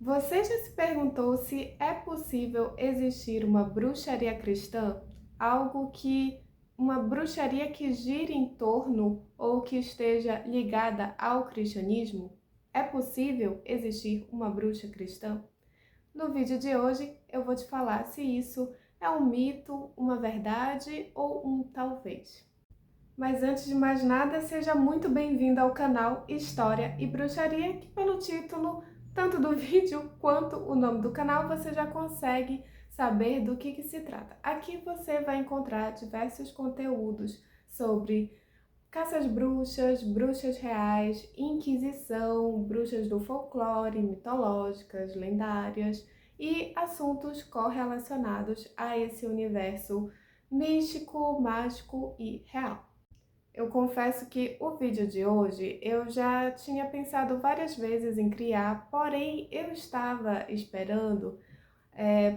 Você já se perguntou se é possível existir uma bruxaria cristã? Algo que uma bruxaria que gire em torno ou que esteja ligada ao cristianismo? É possível existir uma bruxa cristã? No vídeo de hoje eu vou te falar se isso é um mito, uma verdade ou um talvez. Mas antes de mais nada, seja muito bem-vindo ao canal História e Bruxaria, que pelo título, tanto do vídeo quanto o nome do canal, você já consegue saber do que se trata. Aqui você vai encontrar diversos conteúdos sobre caças bruxas, bruxas reais, inquisição, bruxas do folclore, mitológicas, lendárias e assuntos correlacionados a esse universo místico, mágico e real. Eu confesso que o vídeo de hoje eu já tinha pensado várias vezes em criar, porém eu estava esperando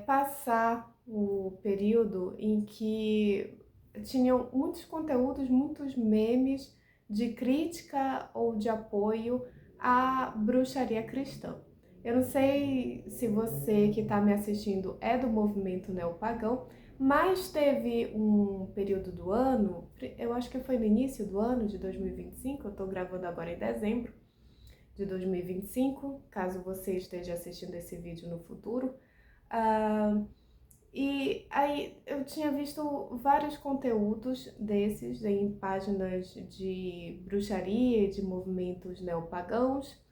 passar o período em que tinham muitos conteúdos, muitos memes de crítica ou de apoio à bruxaria cristã. Eu não sei se você que está me assistindo é do movimento neopagão, mas teve um período do ano, eu acho que foi no início do ano de 2025, eu estou gravando agora em dezembro de 2025, caso você esteja assistindo esse vídeo no futuro. Ah, e aí eu tinha visto vários conteúdos desses em páginas de bruxaria e de movimentos neopagãos,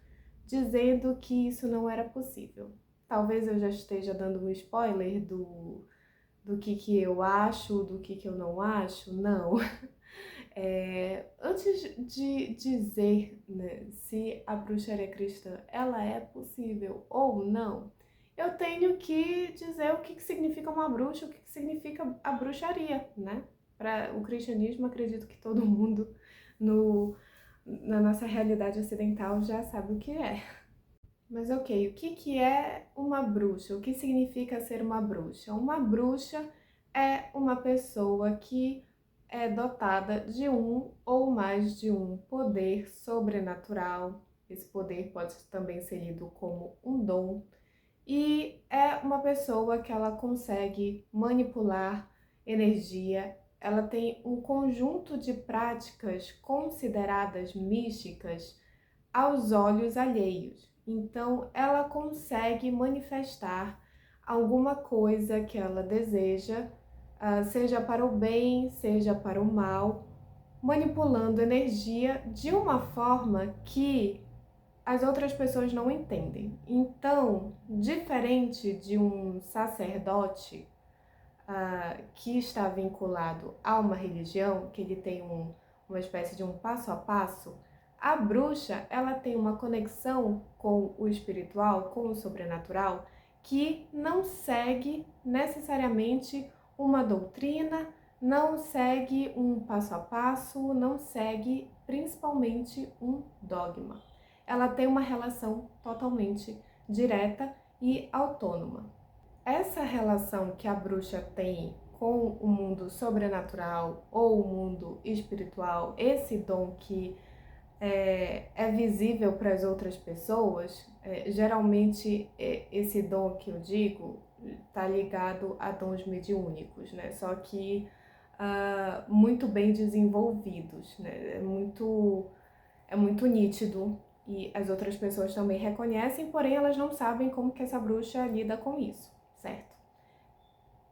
dizendo que isso não era possível. Talvez eu já esteja dando um spoiler do que eu acho, do que eu não acho. Não. Antes de dizer, né, se a bruxaria cristã ela é possível ou não, eu tenho que dizer o que significa uma bruxa, o que significa a bruxaria, né? Para o cristianismo, acredito que todo mundo na nossa realidade ocidental já sabe o que é. Mas ok, o que é uma bruxa? O que significa ser uma bruxa? Uma bruxa é uma pessoa que é dotada de um ou mais de um poder sobrenatural. Esse poder pode também ser lido como um dom. E é uma pessoa que ela consegue manipular energia. Ela tem um conjunto de práticas consideradas místicas aos olhos alheios. Então, ela consegue manifestar alguma coisa que ela deseja, seja para o bem, seja para o mal, manipulando energia de uma forma que as outras pessoas não entendem. Então, diferente de um sacerdote que está vinculado a uma religião, que ele tem uma espécie de um passo a passo, a bruxa ela tem uma conexão com o espiritual, com o sobrenatural, que não segue necessariamente uma doutrina, não segue um passo a passo, não segue principalmente um dogma. Ela tem uma relação totalmente direta e autônoma. Essa relação que a bruxa tem com o mundo sobrenatural ou o mundo espiritual, esse dom que é visível para as outras pessoas, geralmente esse dom que eu digo está ligado a dons mediúnicos, né? Só que muito bem desenvolvidos, né? É muito nítido e as outras pessoas também reconhecem, porém elas não sabem como que essa bruxa lida com isso, certo?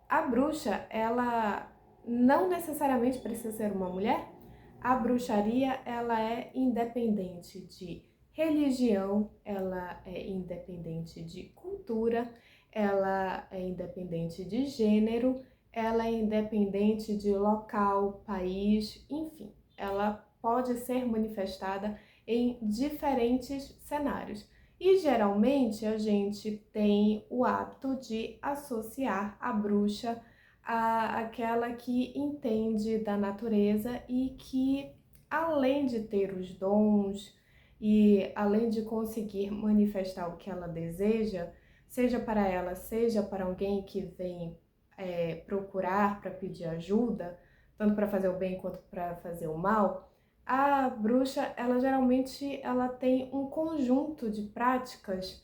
A bruxa, ela não necessariamente precisa ser uma mulher. A bruxaria, ela é independente de religião, ela é independente de cultura, ela é independente de gênero, ela é independente de local, país, enfim, ela pode ser manifestada em diferentes cenários. E geralmente a gente tem o hábito de associar a bruxa àquela que entende da natureza e que, além de ter os dons e além de conseguir manifestar o que ela deseja, seja para ela, seja para alguém que vem procurar para pedir ajuda, tanto para fazer o bem quanto para fazer o mal, a bruxa, ela geralmente ela tem um conjunto de práticas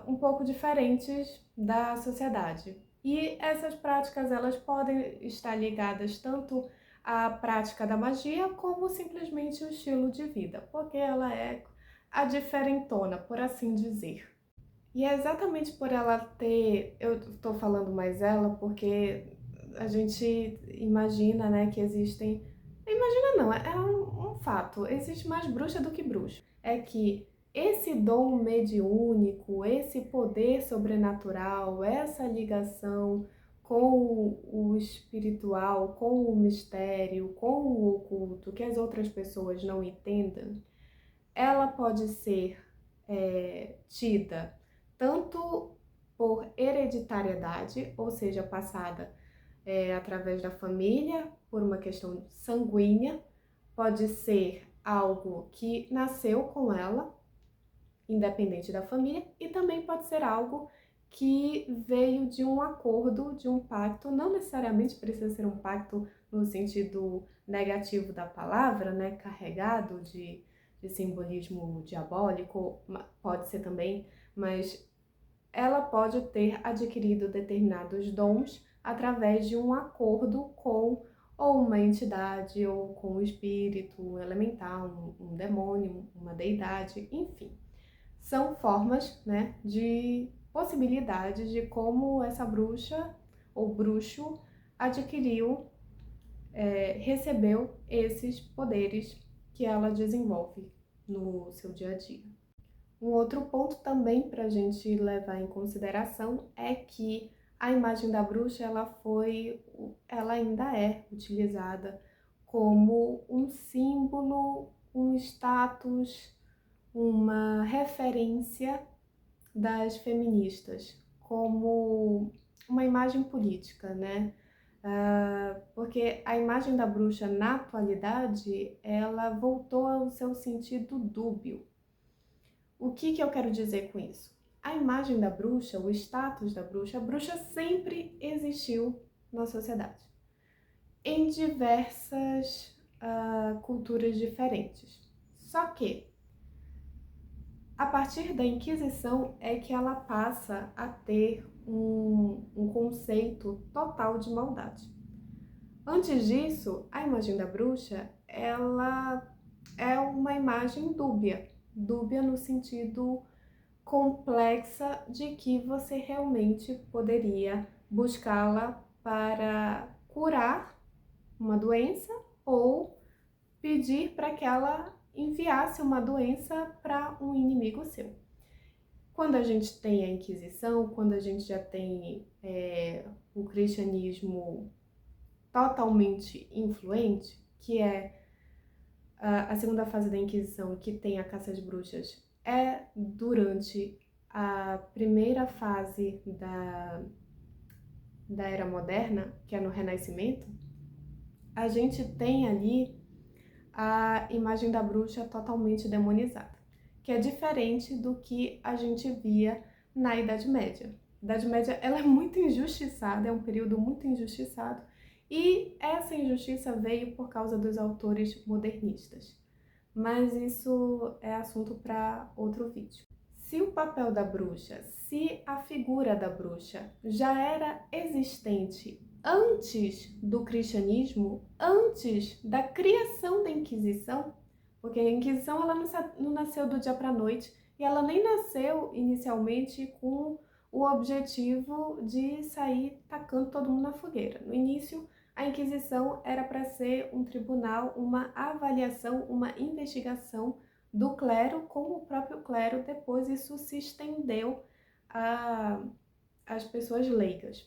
um pouco diferentes da sociedade. E essas práticas elas podem estar ligadas tanto à prática da magia como simplesmente o estilo de vida, porque ela é a diferentona, por assim dizer. E é exatamente por ela ter, eu estou falando mais ela porque a gente imagina, né, que existem, imagina não, é um fato, existe mais bruxa do que bruxo. É que esse dom mediúnico, esse poder sobrenatural, essa ligação com o espiritual, com o mistério, com o oculto, que as outras pessoas não entendam, ela pode ser tida tanto por hereditariedade, ou seja, passada através da família, por uma questão sanguínea, pode ser algo que nasceu com ela, independente da família, e também pode ser algo que veio de um acordo, de um pacto, não necessariamente precisa ser um pacto no sentido negativo da palavra, né, carregado de simbolismo diabólico, pode ser também, mas ela pode ter adquirido determinados dons através de um acordo com ou uma entidade, ou com um espírito, um elemental, um demônio, uma deidade, enfim. São formas, né, de possibilidades de como essa bruxa ou bruxo adquiriu, recebeu esses poderes que ela desenvolve no seu dia a dia. Um outro ponto também para a gente levar em consideração é que a imagem da bruxa ela ainda é utilizada como um símbolo, um status, uma referência das feministas, como uma imagem política, né? Porque a imagem da bruxa na atualidade, ela voltou ao seu sentido dúbio. O que eu quero dizer com isso? A imagem da bruxa, o status da bruxa, a bruxa sempre existiu na sociedade, em diversas culturas diferentes. Só que, a partir da Inquisição, é que ela passa a ter um conceito total de maldade. Antes disso, a imagem da bruxa, ela é uma imagem dúbia. Dúbia no sentido complexa de que você realmente poderia buscá-la para curar uma doença ou pedir para que ela enviasse uma doença para um inimigo seu. Quando a gente tem a Inquisição, quando a gente já tem o cristianismo totalmente influente, que é a segunda fase da Inquisição, que tem a caça às bruxas, é durante a primeira fase da Era Moderna, que é no Renascimento. A gente tem ali a imagem da bruxa totalmente demonizada, que é diferente do que a gente via na Idade Média. A Idade Média ela é muito injustiçada, é um período muito injustiçado, e essa injustiça veio por causa dos autores modernistas. Mas isso é assunto para outro vídeo. Se o papel da bruxa, se a figura da bruxa já era existente antes do cristianismo, antes da criação da Inquisição, porque a Inquisição ela não nasceu do dia para a noite e ela nem nasceu inicialmente com o objetivo de sair tacando todo mundo na fogueira. No início, a Inquisição era para ser um tribunal, uma avaliação, uma investigação do clero com o próprio clero. Depois isso se estendeu às pessoas leigas.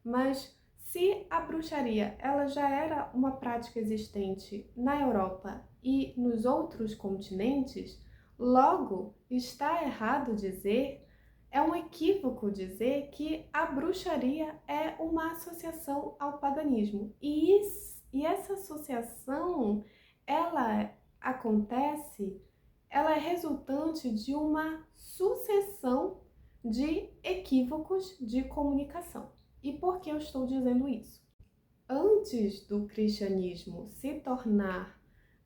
Mas se a bruxaria ela já era uma prática existente na Europa e nos outros continentes, logo está errado dizer, é um equívoco dizer que a bruxaria é uma associação ao paganismo. E essa associação, ela acontece, ela é resultante de uma sucessão de equívocos de comunicação. E por que eu estou dizendo isso? Antes do cristianismo se tornar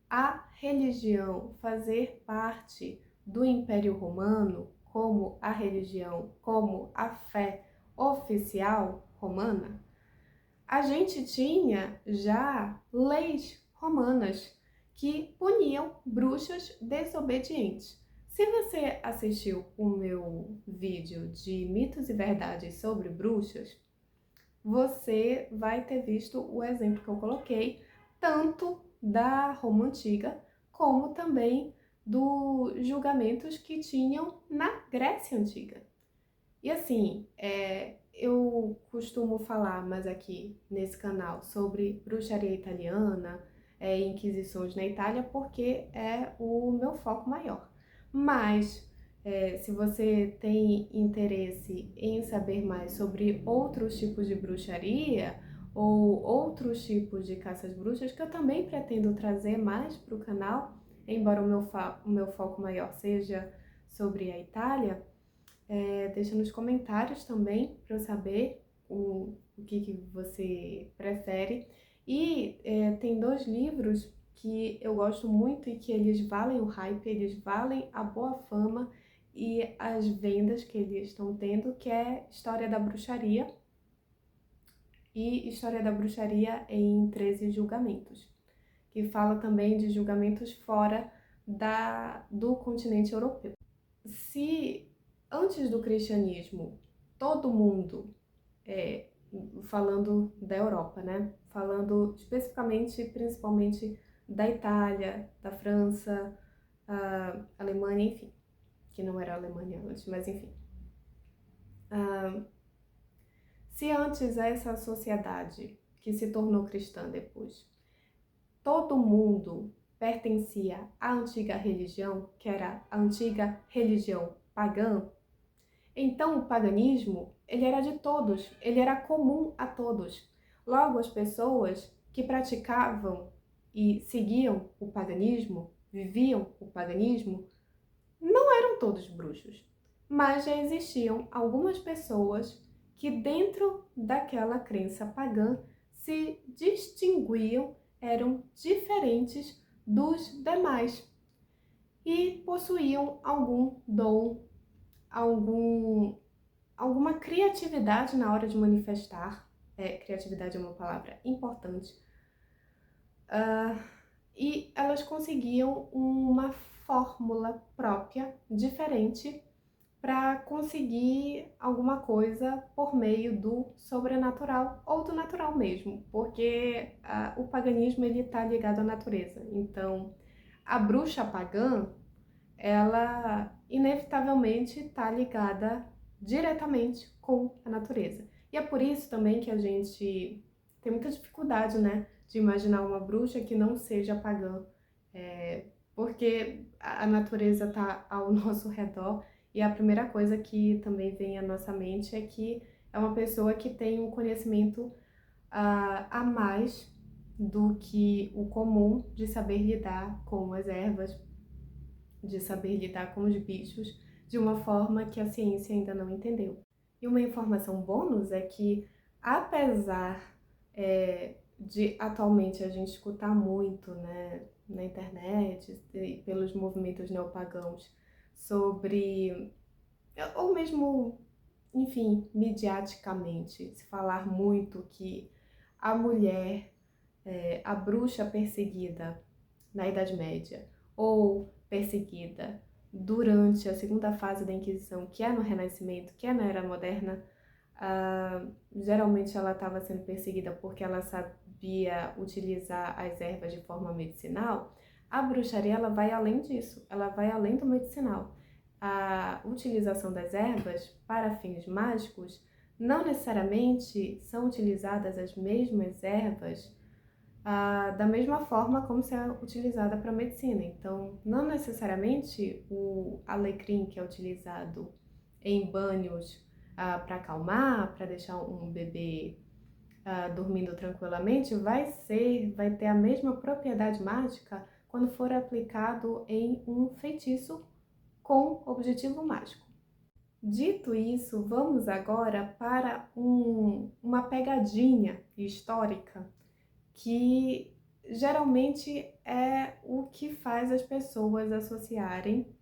a religião, fazer parte do Império Romano, como a religião, como a fé oficial romana, a gente tinha já leis romanas que puniam bruxas desobedientes. Se você assistiu o meu vídeo de mitos e verdades sobre bruxas, você vai ter visto o exemplo que eu coloquei, tanto da Roma Antiga, como também dos julgamentos que tinham na Grécia Antiga. E assim, eu costumo falar mais aqui nesse canal sobre bruxaria italiana, inquisições na Itália, porque é o meu foco maior. Mas se você tem interesse em saber mais sobre outros tipos de bruxaria ou outros tipos de caças bruxas, que eu também pretendo trazer mais para o canal, embora o meu foco maior seja sobre a Itália, deixa nos comentários também para eu saber o que você prefere. E tem 2 livros que eu gosto muito e que eles valem o hype, eles valem a boa fama e as vendas que eles estão tendo, que é História da Bruxaria e História da Bruxaria em 13 Julgamentos, que fala também de julgamentos fora do continente europeu. Se antes do cristianismo todo mundo, falando da Europa, né? Falando especificamente, principalmente da Itália, da França, Alemanha, enfim, que não era a Alemanha antes, mas enfim. Se antes essa sociedade que se tornou cristã depois, todo mundo pertencia à antiga religião, que era a antiga religião pagã, então o paganismo, ele era de todos, ele era comum a todos. Logo, as pessoas que praticavam e seguiam o paganismo, viviam o paganismo, não eram todos bruxos, mas já existiam algumas pessoas que dentro daquela crença pagã se distinguiam, eram diferentes dos demais e possuíam algum dom, alguma criatividade na hora de manifestar. Criatividade é uma palavra importante. E elas conseguiam uma fórmula própria, diferente, para conseguir alguma coisa por meio do sobrenatural ou do natural mesmo, porque o paganismo ele está ligado à natureza. Então, a bruxa pagã, ela inevitavelmente está ligada diretamente com a natureza. E é por isso também que a gente tem muita dificuldade, né, de imaginar uma bruxa que não seja pagã, porque a natureza está ao nosso redor e a primeira coisa que também vem à nossa mente é que é uma pessoa que tem um conhecimento a mais do que o comum de saber lidar com as ervas, de saber lidar com os bichos de uma forma que a ciência ainda não entendeu. E uma informação bônus é que, apesar de atualmente a gente escutar muito, né, na internet e pelos movimentos neopagãos sobre, ou mesmo, enfim, midiaticamente, se falar muito que a mulher, a bruxa perseguida na Idade Média ou perseguida durante a segunda fase da Inquisição, que é no Renascimento, que é na Era Moderna, geralmente ela estava sendo perseguida porque ela sabia utilizar as ervas de forma medicinal. A bruxaria ela vai além disso, ela vai além do medicinal. A utilização das ervas para fins mágicos não necessariamente são utilizadas as mesmas ervas da mesma forma como se é utilizada para medicina. Então, não necessariamente o alecrim que é utilizado em banhos para acalmar, para deixar um bebê dormindo tranquilamente, vai ter a mesma propriedade mágica quando for aplicado em um feitiço com objetivo mágico. Dito isso, vamos agora para uma pegadinha histórica que geralmente é o que faz as pessoas associarem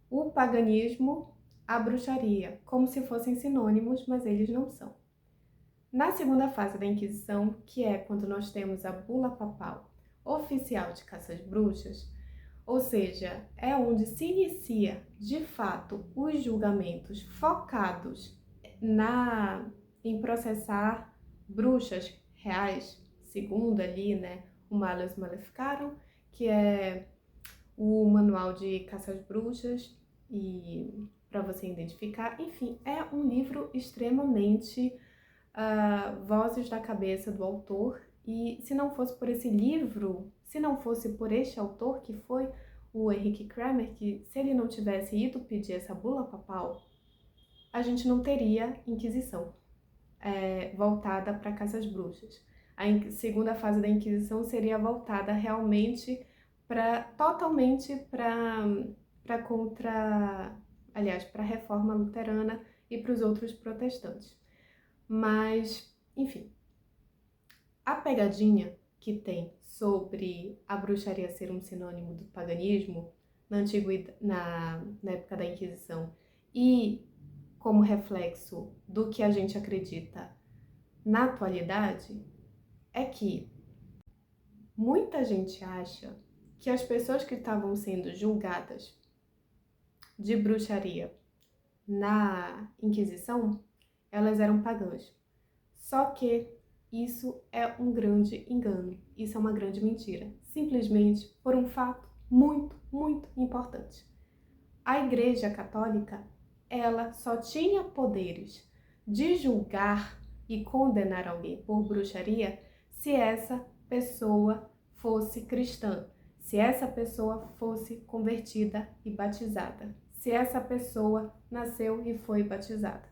o paganismo a bruxaria, como se fossem sinônimos, mas eles não são. Na segunda fase da Inquisição, que é quando nós temos a bula papal oficial de caça às bruxas, ou seja, é onde se inicia, de fato, os julgamentos focados em processar bruxas reais, segundo ali, né, o Malleus Maleficarum, que é o manual de caça às bruxas, e para você identificar, enfim, é um livro extremamente vozes da cabeça do autor, e se não fosse por esse livro, se não fosse por este autor, que foi o Henrique Kramer, que se ele não tivesse ido pedir essa bula papal, a gente não teria Inquisição voltada para caça às bruxas. A segunda fase da Inquisição seria voltada realmente totalmente para a reforma luterana e para os outros protestantes. Mas, enfim, a pegadinha que tem sobre a bruxaria ser um sinônimo do paganismo na época da Inquisição e como reflexo do que a gente acredita na atualidade é que muita gente acha que as pessoas que estavam sendo julgadas de bruxaria na Inquisição, elas eram pagãs. Só que isso é um grande engano, isso é uma grande mentira, simplesmente por um fato muito, muito importante. A Igreja Católica, ela só tinha poderes de julgar e condenar alguém por bruxaria se essa pessoa fosse cristã, se essa pessoa fosse convertida e batizada, se essa pessoa nasceu e foi batizada.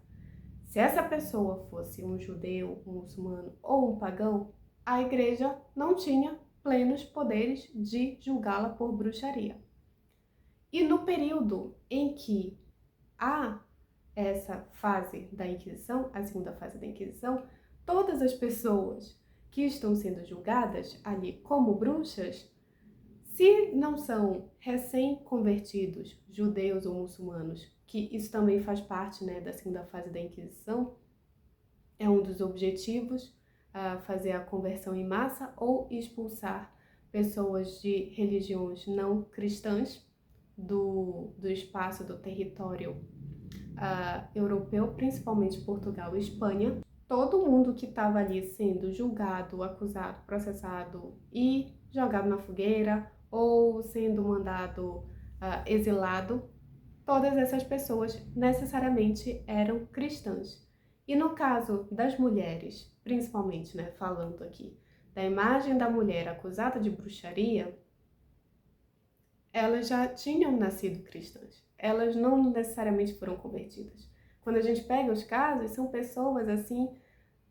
Se essa pessoa fosse um judeu, um muçulmano ou um pagão, a igreja não tinha plenos poderes de julgá-la por bruxaria. E no período em que há essa fase da Inquisição, a segunda fase da Inquisição, todas as pessoas que estão sendo julgadas ali como bruxas, se não são recém-convertidos, judeus ou muçulmanos, que isso também faz parte, né, da segunda fase da Inquisição, é um dos objetivos, fazer a conversão em massa ou expulsar pessoas de religiões não cristãs do espaço, do território europeu, principalmente Portugal e Espanha. Todo mundo que estava ali sendo julgado, acusado, processado e jogado na fogueira ou sendo mandado exilado, todas essas pessoas necessariamente eram cristãs. E no caso das mulheres, principalmente, né, falando aqui da imagem da mulher acusada de bruxaria, elas já tinham nascido cristãs. Elas não necessariamente foram convertidas. Quando a gente pega os casos, são pessoas assim,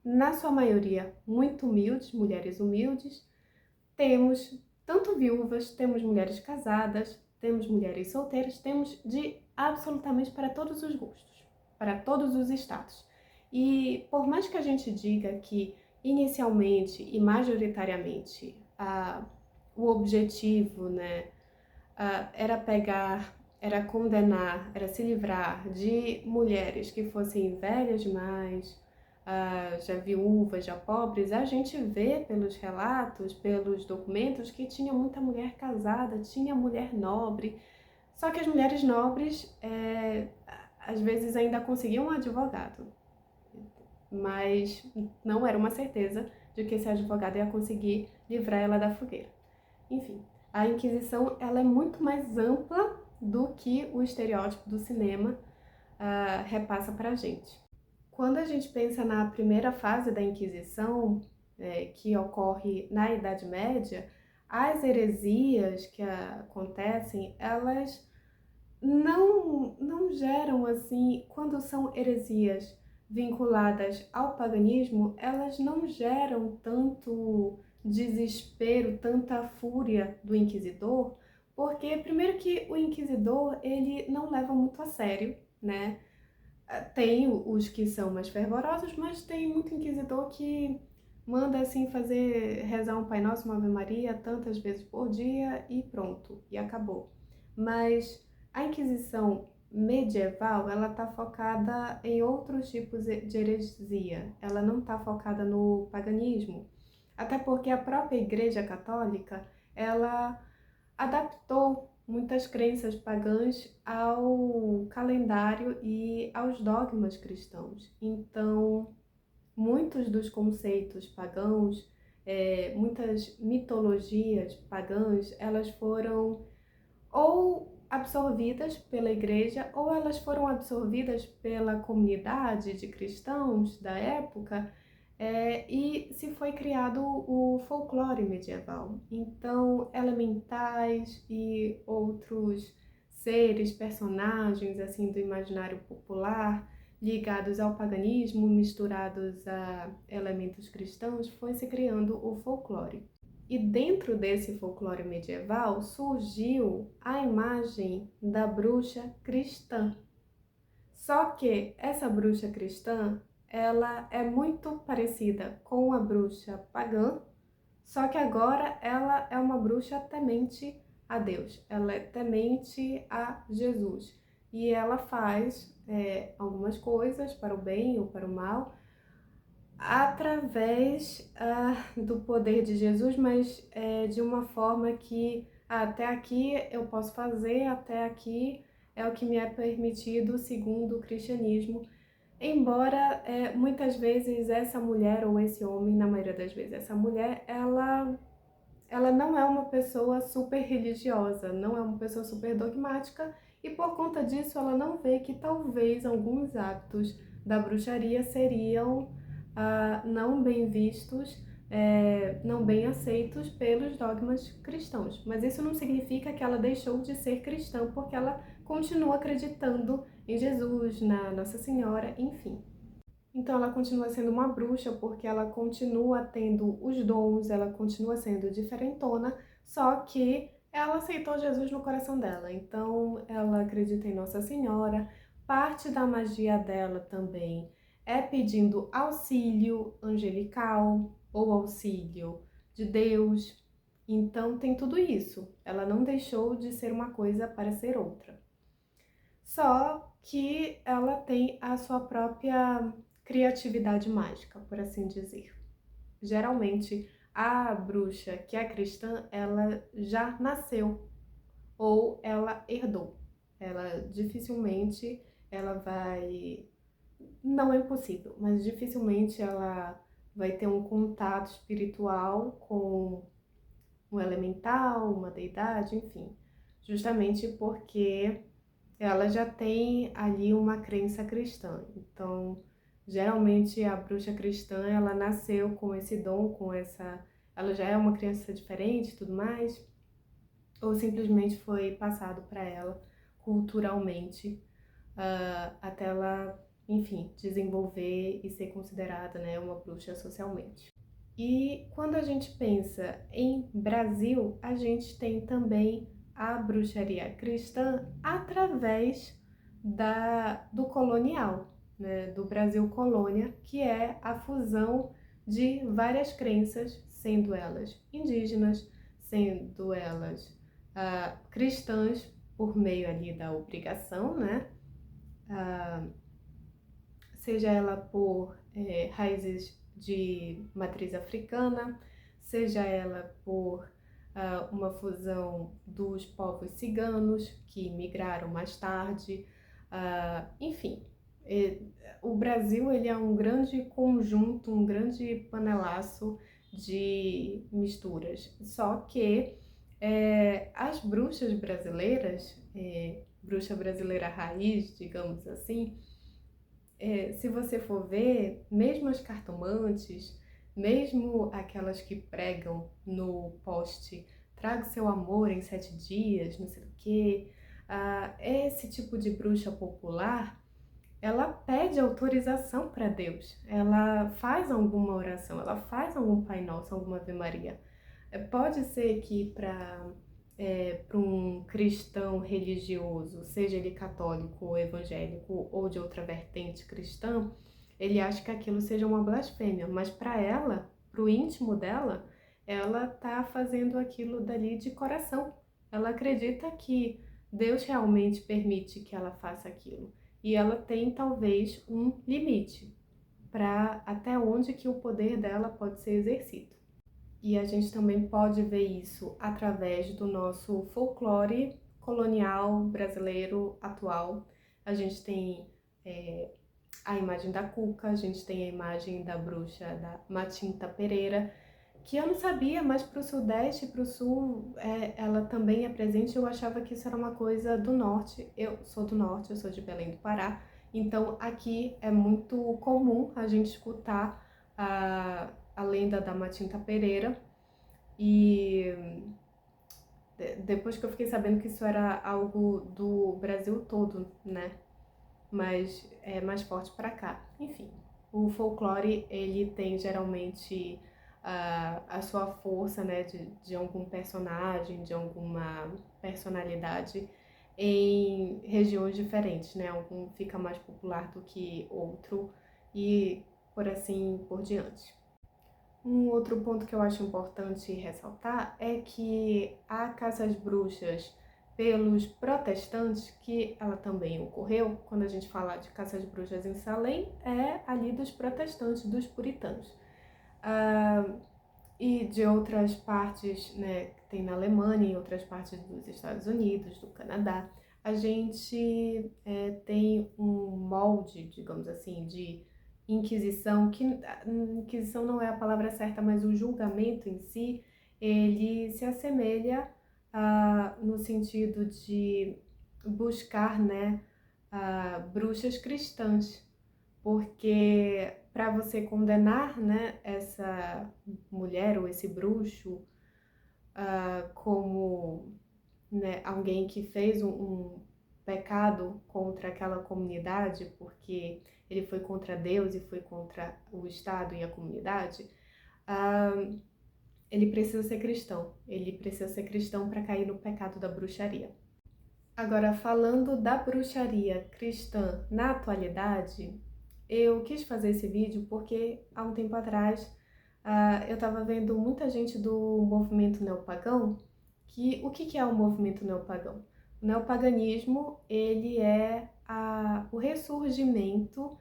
na sua maioria, muito humildes, mulheres humildes. Temos tanto viúvas, temos mulheres casadas, temos mulheres solteiras, temos de absolutamente para todos os gostos, para todos os status. E por mais que a gente diga que inicialmente e majoritariamente o objetivo, né, era condenar, era se livrar de mulheres que fossem velhas demais, já viúvas, já pobres, a gente vê pelos relatos, pelos documentos, que tinha muita mulher casada, tinha mulher nobre, só que as mulheres nobres às vezes ainda conseguiam um advogado, mas não era uma certeza de que esse advogado ia conseguir livrar ela da fogueira. Enfim, a Inquisição ela é muito mais ampla do que o estereótipo do cinema repassa pra gente. Quando a gente pensa na primeira fase da Inquisição, que ocorre na Idade Média, as heresias que acontecem, elas não geram assim, quando são heresias vinculadas ao paganismo, elas não geram tanto desespero, tanta fúria do inquisidor, porque primeiro que o inquisidor, ele não leva muito a sério, né? Tem os que são mais fervorosos, mas tem muito inquisidor que manda assim rezar um Pai Nosso, uma Ave Maria tantas vezes por dia e pronto, e acabou. Mas a Inquisição medieval, ela está focada em outros tipos de heresia. Ela não está focada no paganismo. Até porque a própria Igreja Católica, ela adaptou muitas crenças pagãs ao calendário e aos dogmas cristãos. Então, muitos dos conceitos pagãos, muitas mitologias pagãs, elas foram ou absorvidas pela igreja ou elas foram absorvidas pela comunidade de cristãos da época, e se foi criado o folclore medieval. Então, elementais e outros seres, personagens assim do imaginário popular ligados ao paganismo, misturados a elementos cristãos, foi se criando o folclore. E dentro desse folclore medieval surgiu a imagem da bruxa cristã. Só que essa bruxa cristã, ela é muito parecida com a bruxa pagã, só que agora ela é uma bruxa temente a Deus, ela é temente a Jesus. E ela faz algumas coisas para o bem ou para o mal, através do poder de Jesus, mas de uma forma que até aqui eu posso fazer, até aqui é o que me é permitido segundo o cristianismo. Embora muitas vezes essa mulher ou esse homem, na maioria das vezes essa mulher, ela não é uma pessoa super religiosa, não é uma pessoa super dogmática, e por conta disso ela não vê que talvez alguns atos da bruxaria seriam não bem vistos, não bem aceitos pelos dogmas cristãos. Mas isso não significa que ela deixou de ser cristã, porque ela continua acreditando em Jesus, na Nossa Senhora, enfim. Então ela continua sendo uma bruxa porque ela continua tendo os dons, ela continua sendo diferentona, só que ela aceitou Jesus no coração dela. Então ela acredita em Nossa Senhora. Parte da magia dela também é pedindo auxílio angelical ou auxílio de Deus. Então tem tudo isso. Ela não deixou de ser uma coisa para ser outra. Só que ela tem a sua própria criatividade mágica, por assim dizer. Geralmente, a bruxa que é cristã, ela já nasceu ou ela herdou. Ela dificilmente ela vai, não é impossível, mas dificilmente ela vai ter um contato espiritual com um elemental, uma deidade, enfim. Justamente porque ela já tem ali uma crença cristã. Então, geralmente a bruxa cristã, ela nasceu com esse dom, ela já é uma criança diferente e tudo mais, ou simplesmente foi passado para ela culturalmente, até ela, enfim, desenvolver e ser considerada, né, uma bruxa socialmente. E quando a gente pensa em Brasil, a gente tem também a bruxaria cristã através do colonial, né, do Brasil colônia, que é a fusão de várias crenças, sendo elas indígenas, sendo elas cristãs, por meio ali da obrigação, né? Seja ela por raízes de matriz africana, seja ela por uma fusão dos povos ciganos que migraram mais tarde, enfim. O Brasil ele é um grande conjunto, um grande panelaço de misturas, só que as bruxas brasileiras, bruxa brasileira raiz, digamos assim, se você for ver, mesmo as cartomantes, mesmo aquelas que pregam no post traga o seu amor em 7 dias, não sei o quê, esse tipo de bruxa popular, ela pede autorização para Deus, ela faz alguma oração, ela faz algum Pai Nosso, alguma Ave Maria. Pode ser que para um cristão religioso, seja ele católico ou evangélico ou de outra vertente cristã, ele acha que aquilo seja uma blasfêmia, mas para ela, para o íntimo dela, ela tá fazendo aquilo dali de coração. Ela acredita que Deus realmente permite que ela faça aquilo. E ela tem talvez um limite para até onde que o poder dela pode ser exercido. E a gente também pode ver isso através do nosso folclore colonial brasileiro atual. A gente tem a imagem da Cuca, a gente tem a imagem da bruxa da Matinta Pereira, que eu não sabia, mas para o Sudeste e para o Sul ela também é presente. Eu achava que isso era uma coisa do Norte. Eu sou do Norte, eu sou de Belém do Pará, então aqui é muito comum a gente escutar a lenda da Matinta Pereira. E depois que eu fiquei sabendo que isso era algo do Brasil todo, né? Mas é mais forte para cá. Enfim, o folclore, ele tem geralmente a sua força, né, de algum personagem, de alguma personalidade em regiões diferentes, né? Algum fica mais popular do que outro e por assim por diante. Um outro ponto que eu acho importante ressaltar é que a caça às bruxas pelos protestantes, que ela também ocorreu, quando a gente fala de caça às bruxas em Salem, é ali dos protestantes, dos puritanos. E de outras partes, né, que tem na Alemanha, em outras partes dos Estados Unidos, do Canadá, a gente tem um molde, digamos assim, de Inquisição, que Inquisição não é a palavra certa, mas o julgamento em si, ele se assemelha no sentido de buscar, né, bruxas cristãs, porque para você condenar, né, essa mulher ou esse bruxo como, né, alguém que fez um pecado contra aquela comunidade, porque ele foi contra Deus e foi contra o Estado e a comunidade, ele precisa ser cristão. Ele precisa ser cristão para cair no pecado da bruxaria. Agora, falando da bruxaria cristã na atualidade, eu quis fazer esse vídeo porque há um tempo atrás eu estava vendo muita gente do movimento neopagão. O que é o movimento neopagão? O neopaganismo, ele é o ressurgimento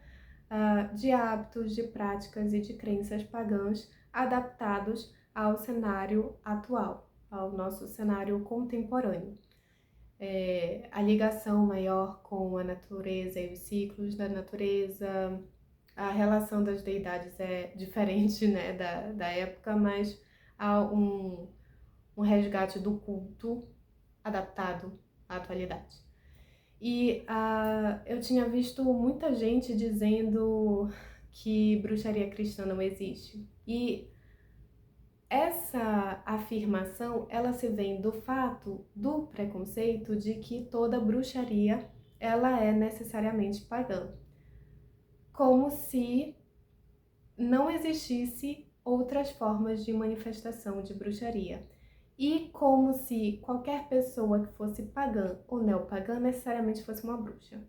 de hábitos, de práticas e de crenças pagãs adaptados ao cenário atual, ao nosso cenário contemporâneo. A ligação maior com a natureza e os ciclos da natureza, a relação das deidades é diferente, né, da época, mas há um resgate do culto adaptado à atualidade. E eu tinha visto muita gente dizendo que bruxaria cristã não existe. E essa afirmação, ela se vem do fato do preconceito de que toda bruxaria, ela é necessariamente pagã. Como se não existisse outras formas de manifestação de bruxaria. E como se qualquer pessoa que fosse pagã ou neopagã necessariamente fosse uma bruxa.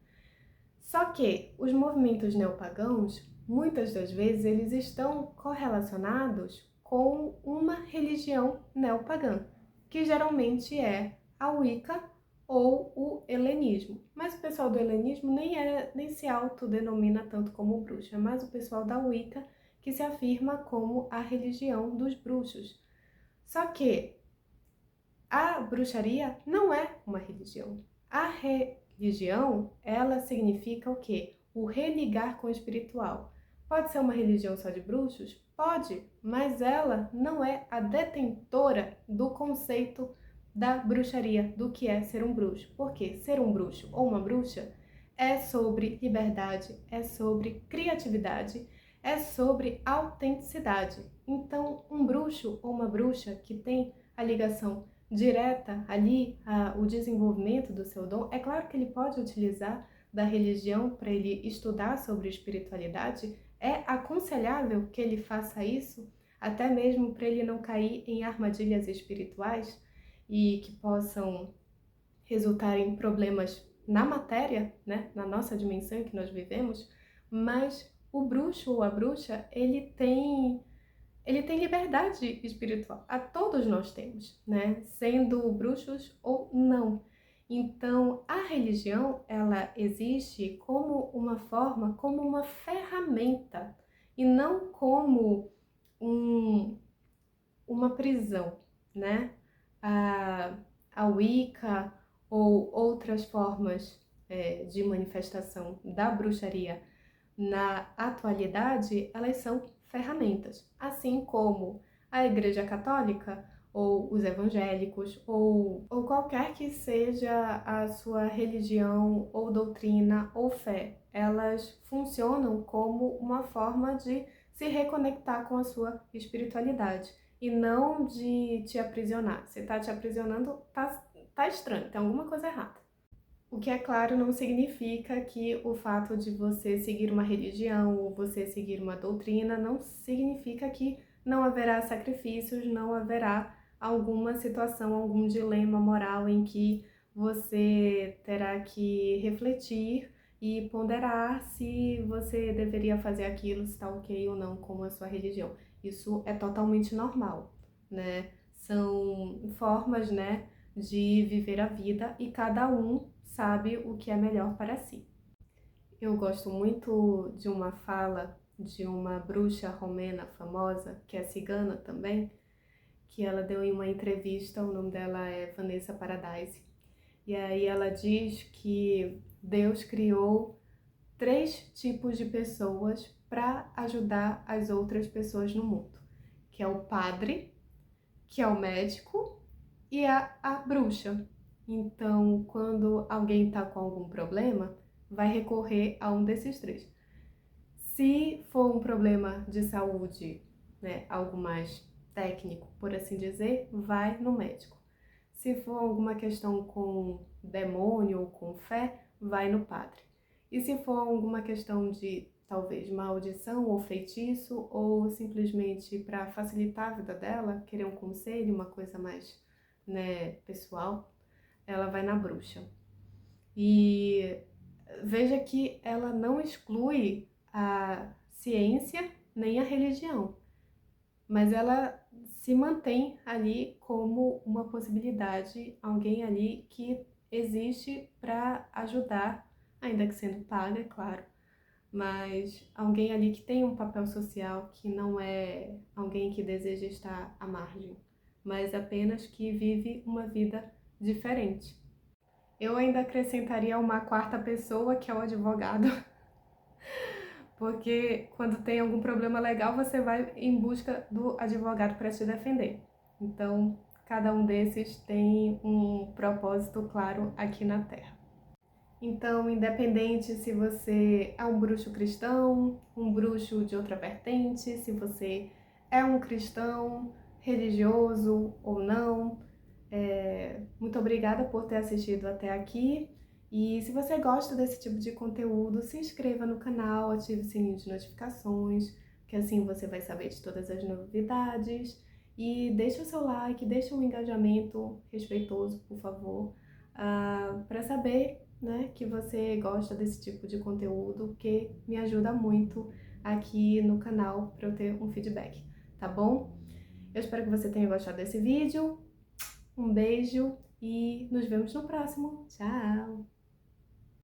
Só que os movimentos neopagãos, muitas das vezes, eles estão correlacionados com uma religião neopagã, que geralmente é a Wicca ou o helenismo. Mas o pessoal do helenismo nem se autodenomina tanto como bruxa, mas o pessoal da Wicca que se afirma como a religião dos bruxos. Só que a bruxaria não é uma religião. A religião, ela significa o quê? O religar com o espiritual. Pode ser uma religião só de bruxos? Pode, mas ela não é a detentora do conceito da bruxaria, do que é ser um bruxo. Porque ser um bruxo ou uma bruxa é sobre liberdade, é sobre criatividade, é sobre autenticidade. Então, um bruxo ou uma bruxa que tem a ligação direta ali, o desenvolvimento do seu dom, é claro que ele pode utilizar da religião para ele estudar sobre espiritualidade, é aconselhável que ele faça isso, até mesmo para ele não cair em armadilhas espirituais e que possam resultar em problemas na matéria, né, na nossa dimensão em que nós vivemos, mas o bruxo ou a bruxa, ele tem liberdade espiritual. A todos nós temos, né? Sendo bruxos ou não. Então, a religião, ela existe como uma forma, como uma ferramenta, e não como uma prisão, né? A, a Wicca ou outras formas de manifestação da bruxaria na atualidade, elas são ferramentas, assim como a Igreja Católica ou os evangélicos ou qualquer que seja a sua religião ou doutrina ou fé, elas funcionam como uma forma de se reconectar com a sua espiritualidade e não de te aprisionar. Se tá te aprisionando, tá estranho, tem alguma coisa errada. O que, é claro, não significa que o fato de você seguir uma religião ou você seguir uma doutrina não significa que não haverá sacrifícios, não haverá alguma situação, algum dilema moral em que você terá que refletir e ponderar se você deveria fazer aquilo, se está ok ou não com a sua religião. Isso é totalmente normal, né? São formas, né, de viver a vida e cada um sabe o que é melhor para si. Eu gosto muito de uma fala de uma bruxa romena famosa, que é cigana também, que ela deu em uma entrevista, o nome dela é Vanessa Paradise. E aí ela diz que Deus criou 3 tipos de pessoas para ajudar as outras pessoas no mundo, que é o padre, que é o médico e a bruxa. Então, quando alguém está com algum problema, vai recorrer a um desses 3. Se for um problema de saúde, né, algo mais técnico, por assim dizer, vai no médico. Se for alguma questão com demônio ou com fé, vai no padre. E se for alguma questão de talvez maldição ou feitiço, ou simplesmente para facilitar a vida dela, querer um conselho, uma coisa mais, né, pessoal, ela vai na bruxa. E veja que ela não exclui a ciência nem a religião, mas ela se mantém ali como uma possibilidade, alguém ali que existe para ajudar, ainda que sendo paga, é claro, mas alguém ali que tem um papel social, que não é alguém que deseja estar à margem, mas apenas que vive uma vida diferente. Eu ainda acrescentaria uma 4ª pessoa, que é o advogado, porque quando tem algum problema legal, você vai em busca do advogado para te defender. Então, cada um desses tem um propósito claro aqui na Terra. Então, independente se você é um bruxo cristão, um bruxo de outra vertente, se você é um cristão religioso ou não, muito obrigada por ter assistido até aqui. E se você gosta desse tipo de conteúdo, se inscreva no canal, ative o sininho de notificações, que assim você vai saber de todas as novidades. E deixe o seu like, deixe um engajamento respeitoso, por favor, para saber, né, que você gosta desse tipo de conteúdo, que me ajuda muito aqui no canal para eu ter um feedback, tá bom? Eu espero que você tenha gostado desse vídeo. Um beijo e nos vemos no próximo. Tchau!